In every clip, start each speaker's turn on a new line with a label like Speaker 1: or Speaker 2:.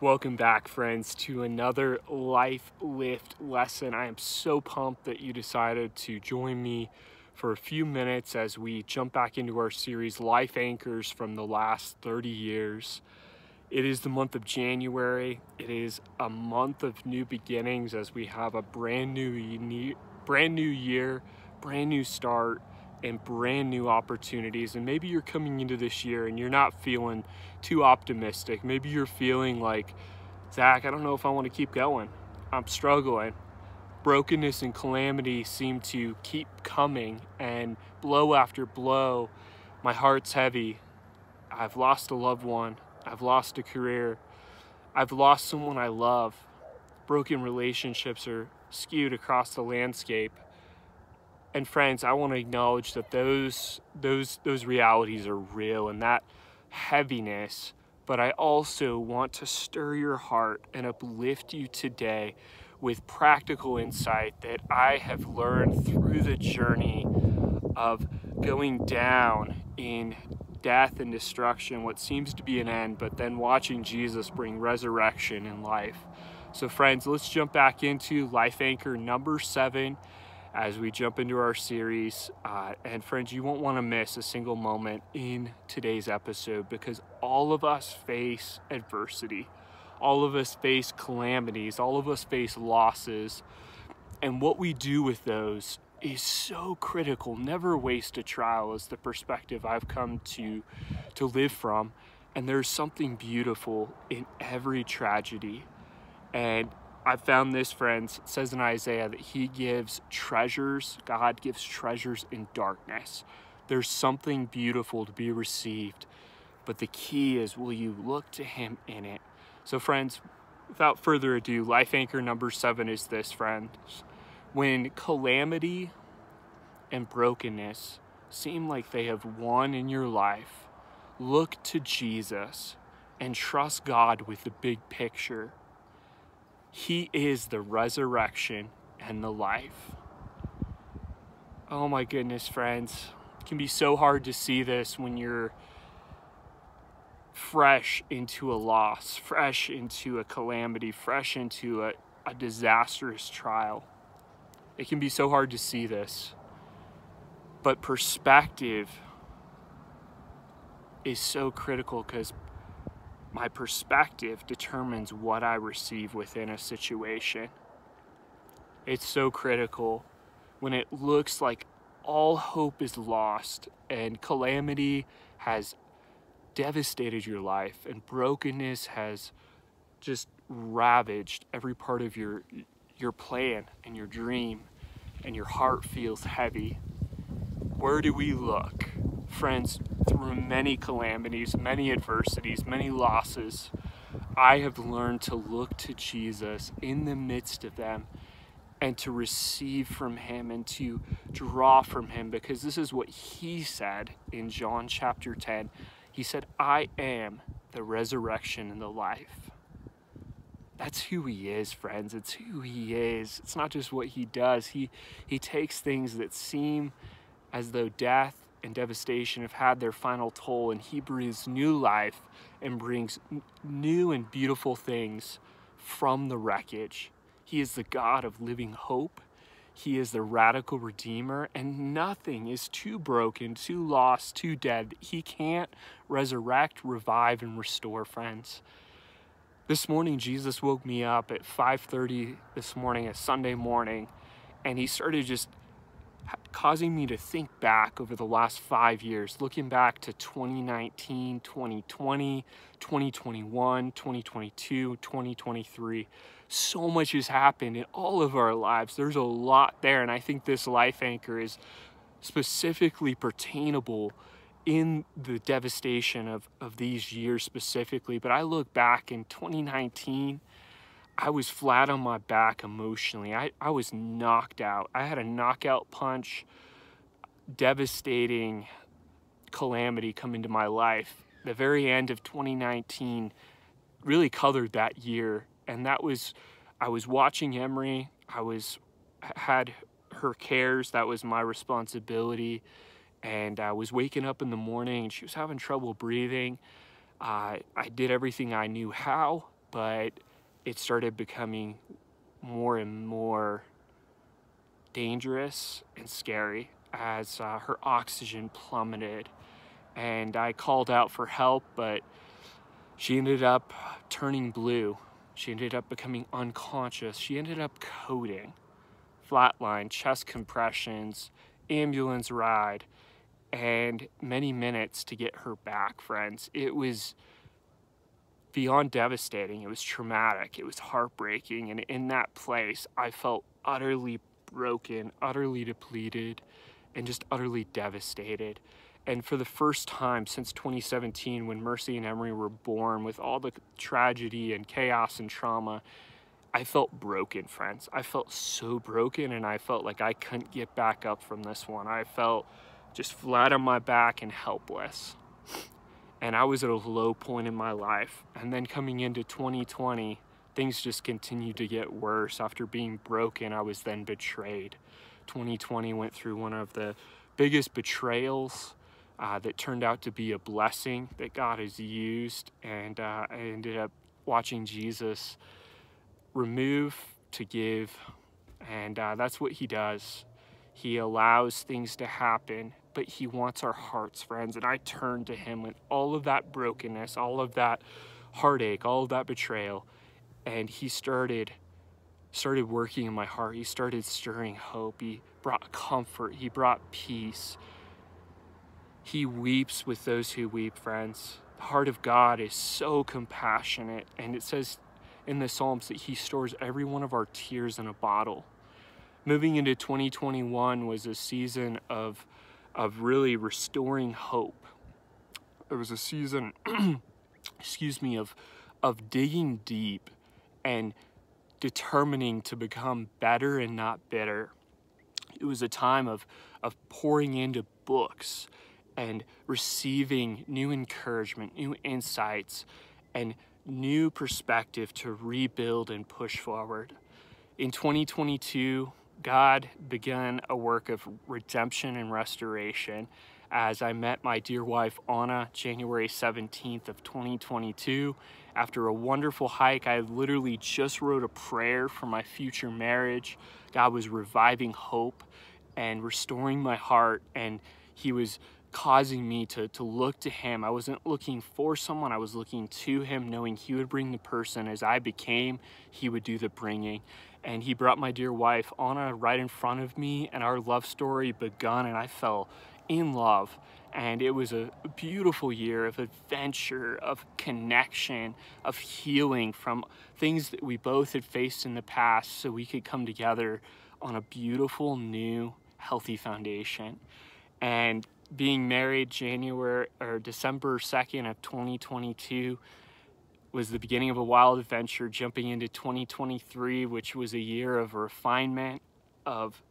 Speaker 1: Welcome back, friends, to another Life Lift lesson. I am so pumped that you decided to join me for a few minutes as we jump back into our series, Life Anchors from the Last 30 Years. It is the month of January. It is a month of new beginnings as we have a brand new year, brand new start, and brand new opportunities. And maybe you're coming into this year and you're not feeling too optimistic. Maybe you're feeling like, Zach, I don't know if I want to keep going. I'm struggling. Brokenness and calamity seem to keep coming, and blow after blow, my heart's heavy. I've lost a loved one. I've lost a career. I've lost someone I love. Broken relationships are skewed across the landscape. And friends, I want to acknowledge that those realities are real and that heaviness, but I also want to stir your heart and uplift you today with practical insight that I have learned through the journey of going down in death and destruction, what seems to be an end, but then watching Jesus bring resurrection and life. So friends, let's jump back into Life Anchor number 7 as we jump into our series. And friends, you won't want to miss a single moment in today's episode, because all of us face adversity. All of us face calamities. All of us face losses. And what we do with those is so critical. Never waste a trial is the perspective I've come to live from. And there's something beautiful in every tragedy. And I found this, friends. It says in Isaiah that God gives treasures in darkness. There's something beautiful to be received, but the key is, will you look to him in it? So friends, without further ado, Life Anchor number 7 is this, friends. When calamity and brokenness seem like they have won in your life, look to Jesus and trust God with the big picture. He is the resurrection and the life. Oh my goodness, friends. It can be so hard to see this when you're fresh into a loss, fresh into a calamity, fresh into a disastrous trial. It can be so hard to see this. But perspective is so critical, because my perspective determines what I receive within a situation. It's so critical when it looks like all hope is lost and calamity has devastated your life and brokenness has just ravaged every part of your plan and your dream, and your heart feels heavy. Where do we look? Friends, through many calamities, many adversities, many losses, I have learned to look to Jesus in the midst of them and to receive from him and to draw from him, because this is what he said in John chapter 10. He said, I am the resurrection and the life. That's who he is, friends. It's who he is. It's not just what he does. He takes things that seem as though death and devastation have had their final toll, and he breathes new life and brings new and beautiful things from the wreckage. He is the God of living hope. He is the radical redeemer, and nothing is too broken, too lost, too dead. He can't resurrect, revive, and restore, friends. This morning, Jesus woke me up at 5:30 this morning, a Sunday morning, and he started just causing me to think back over the last 5 years, looking back to 2019, 2020, 2021, 2022, 2023. So much has happened in all of our lives. There's a lot there, and I think this Life Anchor is specifically pertainable in the devastation of these years specifically. But I look back in 2019, I was flat on my back emotionally. I was knocked out. I had a knockout punch, devastating calamity come into my life. The very end of 2019 really colored that year. And that was, I was watching Emery. Had her cares. That was my responsibility. And I was waking up in the morning and she was having trouble breathing. I did everything I knew how. but it started becoming more and more dangerous and scary as her oxygen plummeted. And I called out for help, but she ended up turning blue. She ended up becoming unconscious. She ended up coding, flatline, chest compressions, ambulance ride, and many minutes to get her back, friends. It was beyond devastating. It was traumatic. It was heartbreaking. And in that place, I felt utterly broken, utterly depleted, and just utterly devastated. And for the first time since 2017, when Mercy and Emery were born, with all the tragedy and chaos and trauma, I felt broken, friends. I felt so broken, and I felt like I couldn't get back up from this one. I felt just flat on my back and helpless. And I was at a low point in my life. And then coming into 2020, things just continued to get worse. After being broken, I was then betrayed. 2020 went through one of the biggest betrayals that turned out to be a blessing that God has used. And I ended up watching Jesus remove to give. And that's what he does. He allows things to happen, but he wants our hearts, friends. And I turned to him with all of that brokenness, all of that heartache, all of that betrayal. And he started working in my heart. He started stirring hope. He brought comfort. He brought peace. He weeps with those who weep, friends. The heart of God is so compassionate. And it says in the Psalms that he stores every one of our tears in a bottle. Moving into 2021 was a season of really restoring hope. It was a season, excuse me, of digging deep and determining to become better and not bitter. It was a time of pouring into books and receiving new encouragement, new insights, and new perspective to rebuild and push forward. In 2022, God began a work of redemption and restoration as I met my dear wife, Anna, January 17th of 2022. After a wonderful hike, I literally just wrote a prayer for my future marriage. God was reviving hope and restoring my heart, and he was causing me to look to him. I wasn't looking for someone, I was looking to him, knowing he would bring the person. As I became, he would do the bringing. And he brought my dear wife, Anna, right in front of me, and our love story begun, and I fell in love. And it was a beautiful year of adventure, of connection, of healing from things that we both had faced in the past, so we could come together on a beautiful, new, healthy foundation. And being married December 2nd of 2022 was the beginning of a wild adventure, jumping into 2023, which was a year of refinement, of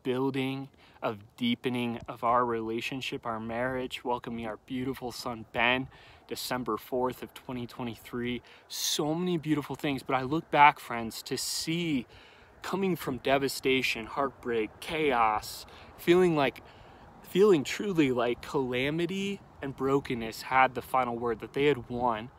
Speaker 1: building, of deepening of our relationship, our marriage, welcoming our beautiful son, Ben, December 4th of 2023. So many beautiful things, but I look back, friends, to see coming from devastation, heartbreak, chaos, feeling truly like calamity and brokenness had the final word, that they had won.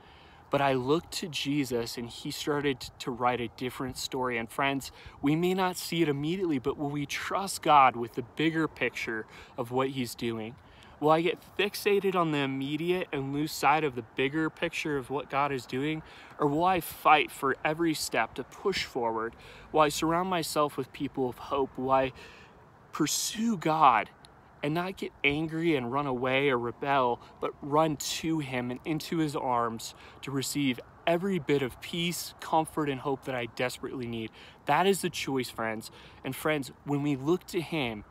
Speaker 1: But I looked to Jesus, and he started to write a different story. And friends, we may not see it immediately, but will we trust God with the bigger picture of what he's doing? Will I get fixated on the immediate and lose sight of the bigger picture of what God is doing? Or will I fight for every step to push forward? Will I surround myself with people of hope? Will I pursue God and not get angry and run away or rebel, but run to him and into his arms to receive every bit of peace, comfort, and hope that I desperately need? That is the choice, friends. And friends, when we look to him,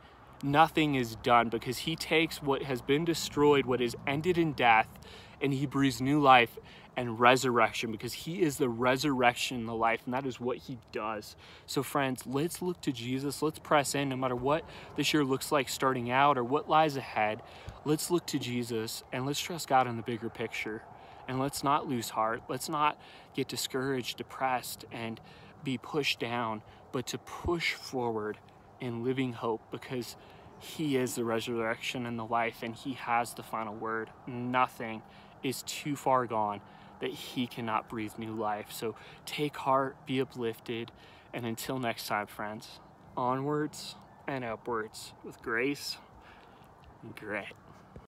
Speaker 1: nothing is done, because he takes what has been destroyed, what is ended in death, and he breathes new life and resurrection, because he is the resurrection and the life, and that is what he does. So friends, let's look to Jesus. Let's press in, no matter what this year looks like starting out or what lies ahead. Let's look to Jesus, and let's trust God in the bigger picture. And let's not lose heart. Let's not get discouraged, depressed, and be pushed down, but to push forward in living hope, because he is the resurrection and the life, and he has the final word. Nothing is too far gone that he cannot breathe new life. So take heart, be uplifted, and until next time, friends, onwards and upwards with grace and grit.